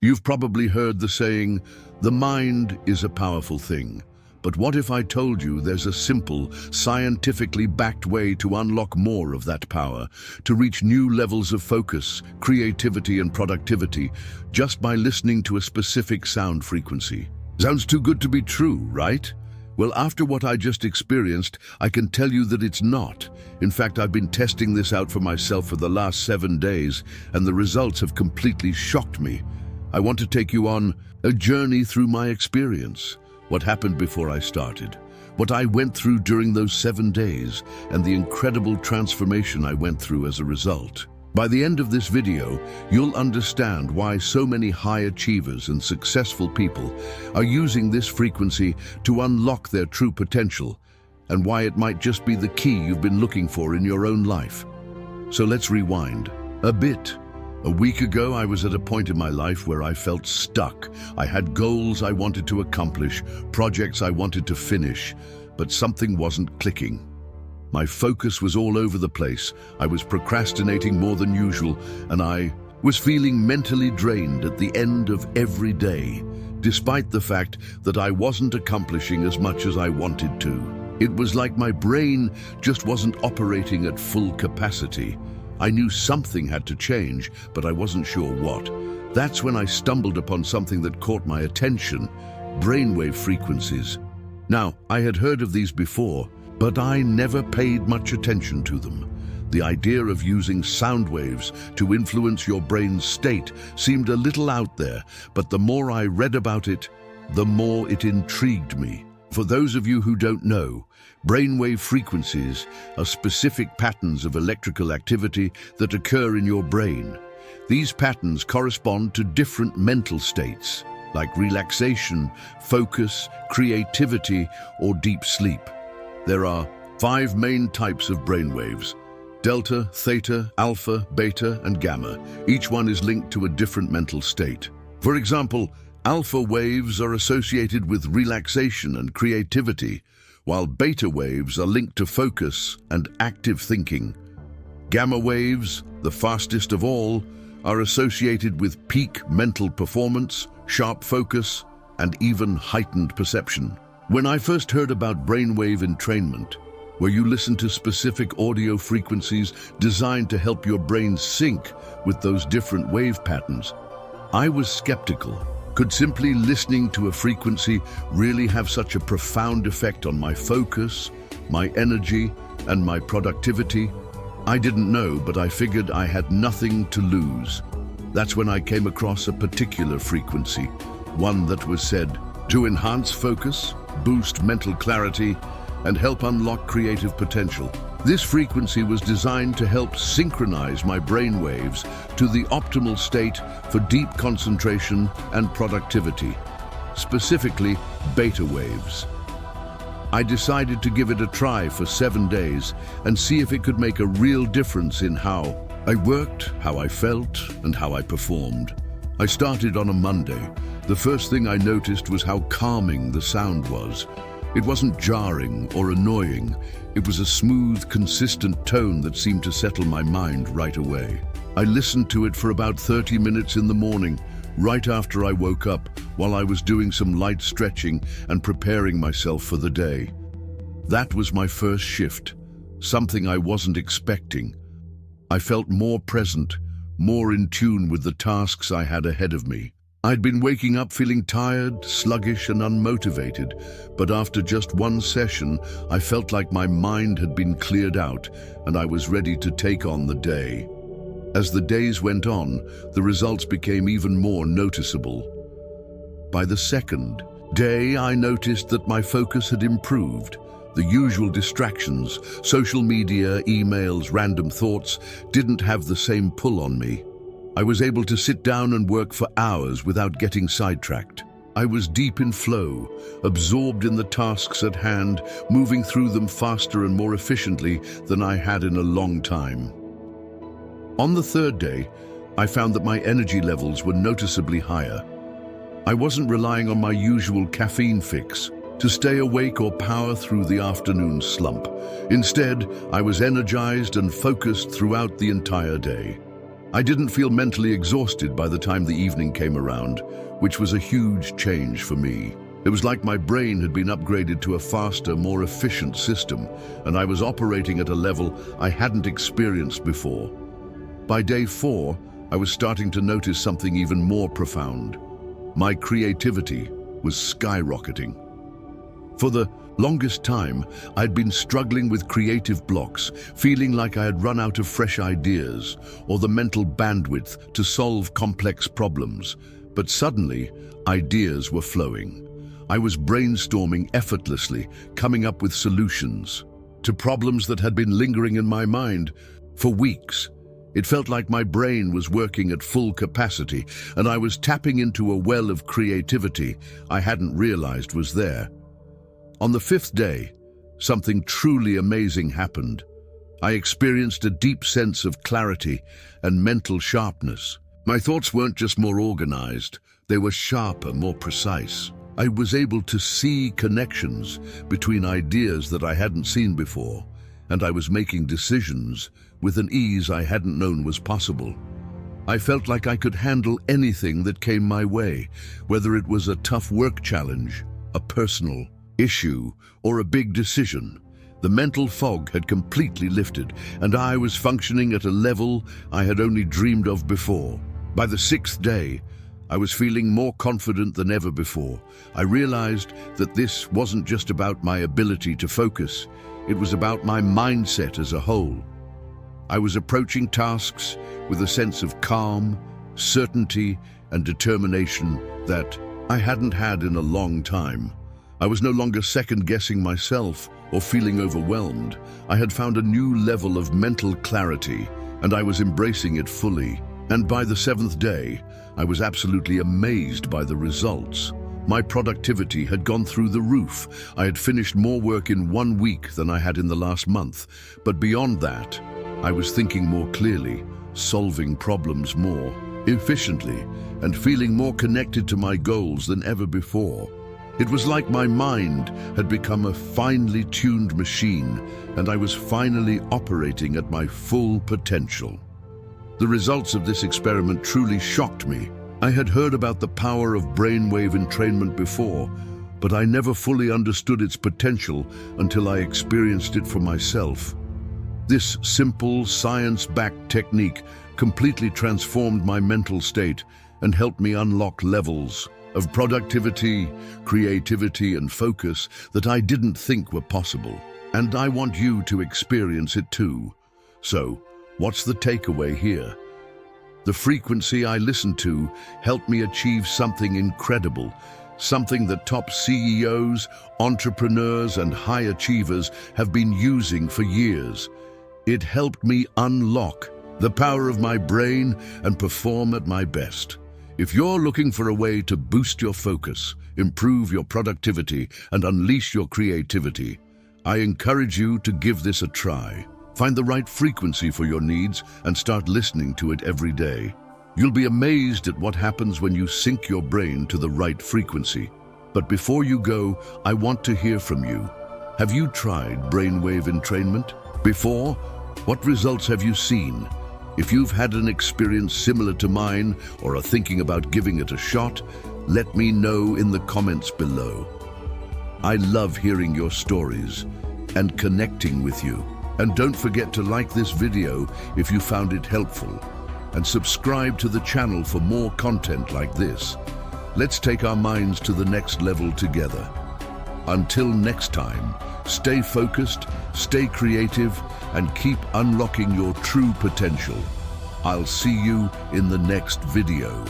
You've probably heard the saying, the mind is a powerful thing. But what if I told you there's a simple, scientifically backed way to unlock more of that power, to reach new levels of focus, creativity, and productivity, just by listening to a specific sound frequency? Sounds too good to be true, right? Well, after what I just experienced, I can tell you that it's not. In fact, I've been testing this out for myself for the last 7 days, and the results have completely shocked me. I want to take you on a journey through my experience. What happened before I started, what I went through during those 7 days, and the incredible transformation I went through as a result. By the end of this video, you'll understand why so many high achievers and successful people are using this frequency to unlock their true potential, and why it might just be the key you've been looking for in your own life. So let's rewind a bit. A week ago, I was at a point in my life where I felt stuck. I had goals I wanted to accomplish, projects I wanted to finish, but something wasn't clicking. My focus was all over the place. I was procrastinating more than usual, and I was feeling mentally drained at the end of every day, despite the fact that I wasn't accomplishing as much as I wanted to. It was like my brain just wasn't operating at full capacity. I knew something had to change, but I wasn't sure what. That's when I stumbled upon something that caught my attention: brainwave frequencies. Now, I had heard of these before, but I never paid much attention to them. The idea of using sound waves to influence your brain's state seemed a little out there, but the more I read about it, the more it intrigued me. For those of you who don't know, brainwave frequencies are specific patterns of electrical activity that occur in your brain. These patterns correspond to different mental states, like relaxation, focus, creativity, or deep sleep. There are 5 main types of brainwaves: delta, theta, alpha, beta, and gamma. Each one is linked to a different mental state. For example, alpha waves are associated with relaxation and creativity, while beta waves are linked to focus and active thinking. Gamma waves, the fastest of all, are associated with peak mental performance, sharp focus, and even heightened perception. When I first heard about brainwave entrainment, where you listen to specific audio frequencies designed to help your brain sync with those different wave patterns, I was skeptical. Could simply listening to a frequency really have such a profound effect on my focus, my energy, and my productivity? I didn't know, but I figured I had nothing to lose. That's when I came across a particular frequency, one that was said to enhance focus, boost mental clarity, and help unlock creative potential. This frequency was designed to help synchronize my brain waves to the optimal state for deep concentration and productivity, specifically beta waves. I decided to give it a try for 7 days and see if it could make a real difference in how I worked, how I felt, and how I performed. I started on a Monday. The first thing I noticed was how calming the sound was. It wasn't jarring or annoying. It was a smooth, consistent tone that seemed to settle my mind right away. I listened to it for about 30 minutes in the morning, right after I woke up, while I was doing some light stretching and preparing myself for the day. That was my first shift, something I wasn't expecting. I felt more present, more in tune with the tasks I had ahead of me. I'd been waking up feeling tired, sluggish, and unmotivated, but after just one session, I felt like my mind had been cleared out and I was ready to take on the day. As the days went on, the results became even more noticeable. By the second day, I noticed that my focus had improved. The usual distractions, social media, emails, random thoughts, didn't have the same pull on me. I was able to sit down and work for hours without getting sidetracked. I was deep in flow, absorbed in the tasks at hand, moving through them faster and more efficiently than I had in a long time. On the third day, I found that my energy levels were noticeably higher. I wasn't relying on my usual caffeine fix to stay awake or power through the afternoon slump. Instead, I was energized and focused throughout the entire day. I didn't feel mentally exhausted by the time the evening came around, which was a huge change for me. It was like my brain had been upgraded to a faster, more efficient system, and I was operating at a level I hadn't experienced before. By day 4, I was starting to notice something even more profound. My creativity was skyrocketing. For the longest time, I'd been struggling with creative blocks, feeling like I had run out of fresh ideas or the mental bandwidth to solve complex problems. But suddenly, ideas were flowing. I was brainstorming effortlessly, coming up with solutions to problems that had been lingering in my mind for weeks. It felt like my brain was working at full capacity, and I was tapping into a well of creativity I hadn't realized was there. On the 5th day, something truly amazing happened. I experienced a deep sense of clarity and mental sharpness. My thoughts weren't just more organized, they were sharper, more precise. I was able to see connections between ideas that I hadn't seen before, and I was making decisions with an ease I hadn't known was possible. I felt like I could handle anything that came my way, whether it was a tough work challenge, a personal issue, or a big decision. The mental fog had completely lifted, and I was functioning at a level I had only dreamed of before. By the 6th day, I was feeling more confident than ever before. I realized that this wasn't just about my ability to focus, it was about my mindset as a whole. I was approaching tasks with a sense of calm, certainty, and determination that I hadn't had in a long time. I was no longer second-guessing myself or feeling overwhelmed. I had found a new level of mental clarity, and I was embracing it fully. And by the 7th day, I was absolutely amazed by the results. My productivity had gone through the roof. I had finished more work in 1 week than I had in the last month. But beyond that, I was thinking more clearly, solving problems more efficiently, and feeling more connected to my goals than ever before. It was like my mind had become a finely tuned machine, and I was finally operating at my full potential. The results of this experiment truly shocked me. I had heard about the power of brainwave entrainment before, but I never fully understood its potential until I experienced it for myself. This simple, science-backed technique completely transformed my mental state and helped me unlock levels of productivity, creativity, and focus that I didn't think were possible. And I want you to experience it too. So, what's the takeaway here? The frequency I listened to helped me achieve something incredible, something that top CEOs, entrepreneurs, and high achievers have been using for years. It helped me unlock the power of my brain and perform at my best. If you're looking for a way to boost your focus, improve your productivity, and unleash your creativity, I encourage you to give this a try. Find the right frequency for your needs and start listening to it every day. You'll be amazed at what happens when you sync your brain to the right frequency. But before you go, I want to hear from you. Have you tried brainwave entrainment before? What results have you seen? If you've had an experience similar to mine or are thinking about giving it a shot, let me know in the comments below. I love hearing your stories and connecting with you. And don't forget to like this video if you found it helpful, and subscribe to the channel for more content like this. Let's take our minds to the next level together. Until next time, stay focused, stay creative, and keep unlocking your true potential. I'll see you in the next video.